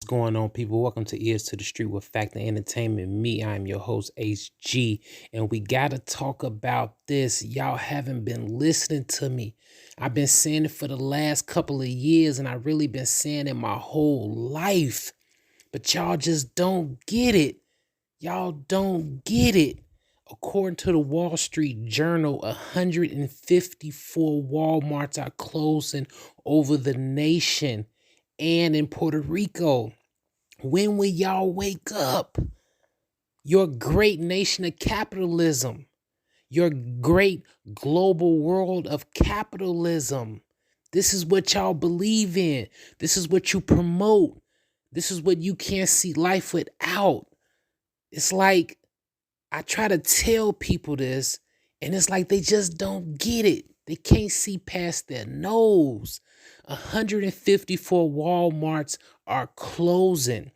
going on, people? Welcome to Ears to the Street with Factor Entertainment. Me, I'm your host, HG, and we got to talk about this. Y'all haven't been listening to me. I've been saying it for the last couple of years, and I've really been saying it my whole life, but y'all just don't get it. Y'all don't get it. According to the Wall Street Journal, 154 Walmarts are closing over the nation and in Puerto Rico. When will y'all wake up? Your great nation of capitalism, your great global world of capitalism. This is what y'all believe in. This is what you promote. This is what you can't see life without. It's like I try to tell people this, and it's like they just don't get it. They can't see past their nose. 154 Walmarts are closing.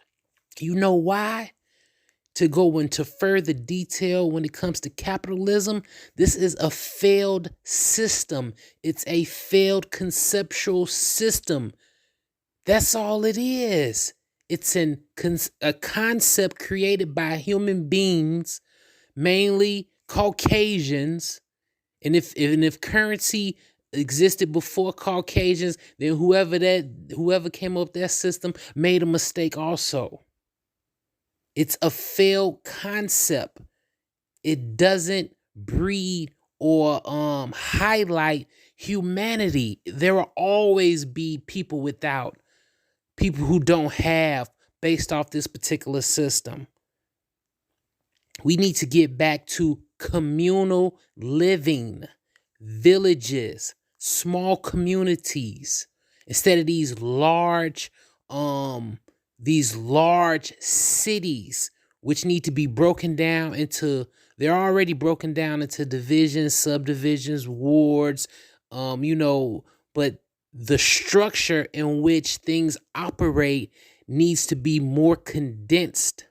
You know why? To go into further detail when it comes to capitalism, this is a failed system. It's a failed conceptual system. That's all it is. It's a concept created by human beings, mainly Caucasians. And if currency existed before Caucasians, then whoever came up with that system made a mistake also. It's a failed concept. It doesn't breed or highlight humanity. There will always be people without, people who don't have, based off this particular system. We need to get back to communal living, villages, small communities, instead of these large cities, which need to be broken down into, they're already broken down into divisions, subdivisions, wards, but the structure in which things operate needs to be more condensed.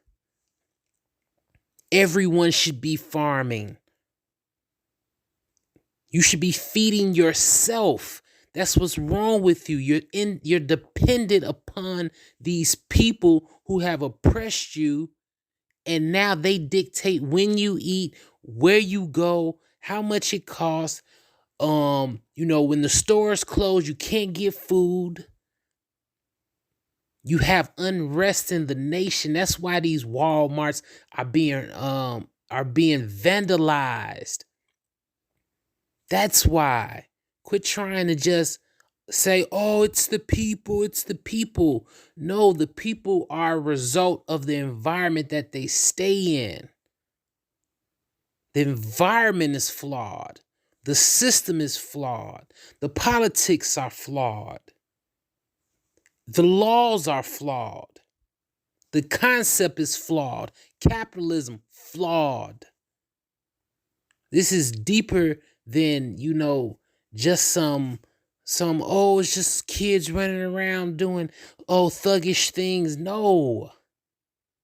Everyone should be farming. You should be feeding yourself. That's what's wrong with you. You're dependent upon these people who have oppressed you, and now they dictate when you eat, where you go, how much it costs. When the stores close, you can't get food. You have unrest in the nation. That's why these Walmarts are being vandalized. That's why. Quit trying to just say, oh, it's the people, it's the people. No, the people are a result of the environment that they stay in. The environment is flawed. The system is flawed. The politics are flawed. The laws are flawed. The concept is flawed. Capitalism, flawed. This is deeper than, just some, it's just kids running around doing, thuggish things. No.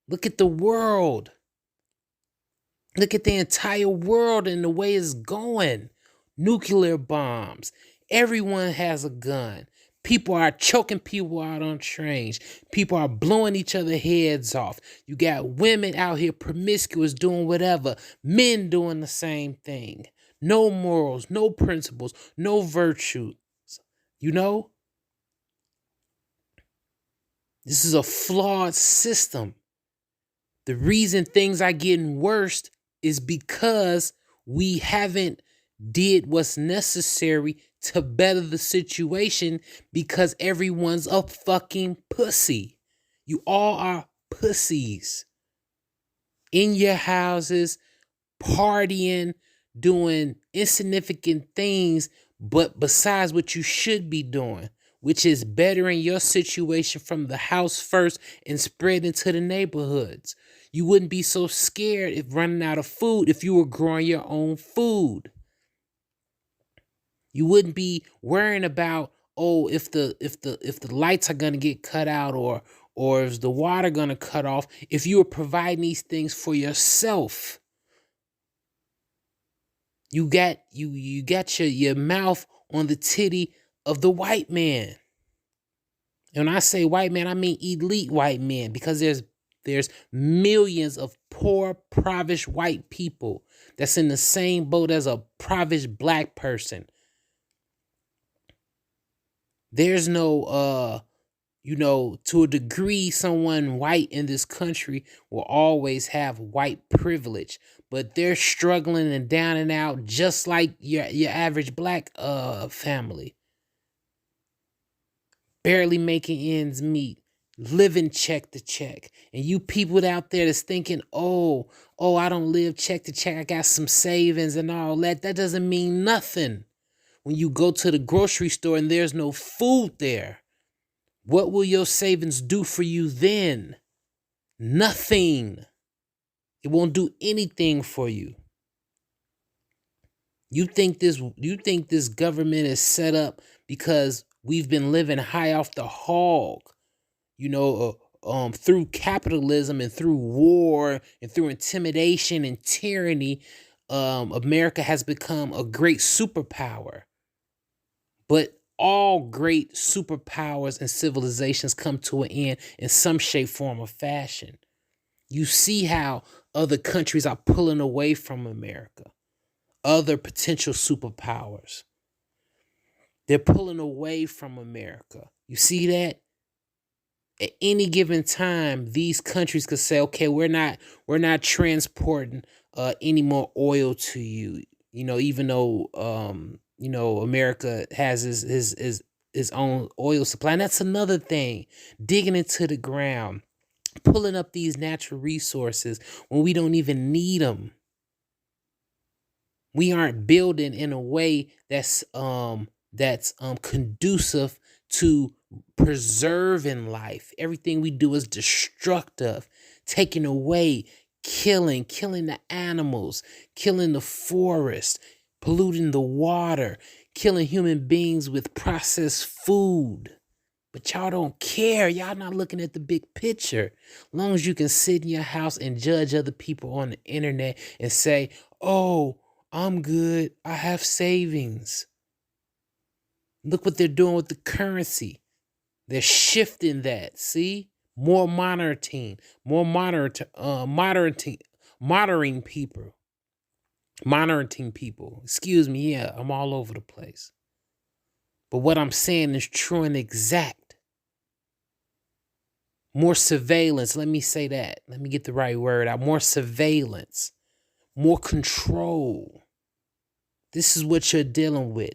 Look at the world. Look at the entire world and the way it's going. Nuclear bombs. Everyone has a gun. People are choking people out on trains. People are blowing each other heads off. You got women out here promiscuous doing whatever. Men doing the same thing. No morals, no principles, no virtues. This is a flawed system. The reason things are getting worse is because we haven't did what's necessary to better the situation, because everyone's a fucking pussy. You all are pussies. In your houses, partying, doing insignificant things, but besides what you should be doing, which is bettering your situation from the house first and spreading to the neighborhoods. You wouldn't be so scared if running out of food if you were growing your own food. You wouldn't be worrying about, if the lights are gonna get cut out or is the water gonna cut off, if you were providing these things for yourself. You got your mouth on the titty of the white man. And when I say white man, I mean elite white men, because there's millions of poor, impoverished white people that's in the same boat as a impoverished black person. There's no to a degree, someone white in this country will always have white privilege, but they're struggling and down and out just like your average black family, barely making ends meet, living check to check. And you people out there that's thinking, oh, I don't live check to check, I got some savings and all that. That doesn't mean nothing. When you go to the grocery store and there's no food there, what will your savings do for you then? Nothing. It won't do anything for you. You think this government is set up because we've been living high off the hog, through capitalism and through war and through intimidation and tyranny. America has become a great superpower. But all great superpowers and civilizations come to an end in some shape, form, or fashion. You see how other countries are pulling away from America. Other potential superpowers. They're pulling away from America. You see that? At any given time, these countries could say, okay, we're not transporting any more oil to you. Even though America has his own oil supply. And that's another thing. Digging into the ground, pulling up these natural resources when we don't even need them. We aren't building in a way that's conducive to preserving life. Everything we do is destructive, taking away, killing the animals, killing the forest, polluting the water, killing human beings with processed food. But y'all don't care. Y'all not looking at the big picture. As long as you can sit in your house and judge other people on the internet and say, oh, I'm good, I have savings. Look what they're doing with the currency. They're shifting that. See? More monitoring people. Monitoring people. Excuse me, yeah, I'm all over the place. But what I'm saying is true and exact. More surveillance, let me say that. Let me get the right word out. More surveillance. More control. This is what you're dealing with.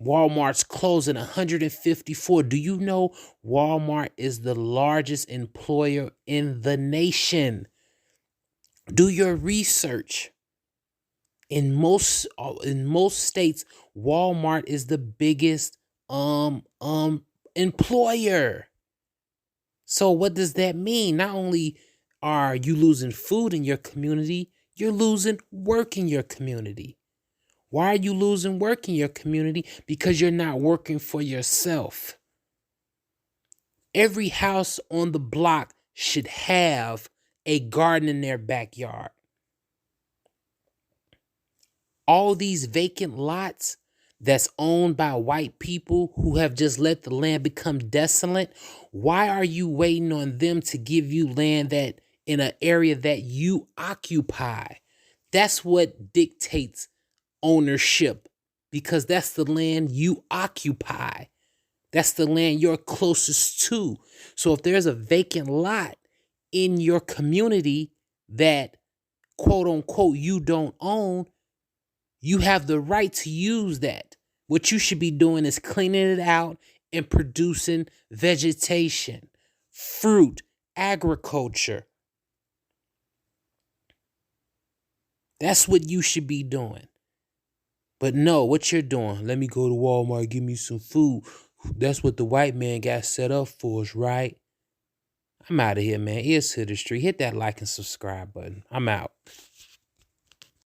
Walmart's closing 154. Do you know Walmart is the largest employer in the nation? Do your research. In most states, Walmart is the biggest employer. So what does that mean? Not only are you losing food in your community, you're losing work in your community. Why are you losing work in your community? Because you're not working for yourself. Every house on the block should have a garden in their backyard. All these vacant lots that's owned by white people who have just let the land become desolate, why are you waiting on them to give you land that in an area that you occupy? That's what dictates ownership, because that's the land you occupy. That's the land you're closest to. So if there's a vacant lot in your community that, quote unquote, you don't own, you have the right to use that. What you should be doing is cleaning it out and producing vegetation, fruit, agriculture. That's what you should be doing. But no, what you're doing, let me go to Walmart, give me some food. That's what the white man got set up for us, right? I'm out of here, man. Ears to the street. Hit that like and subscribe button. I'm out.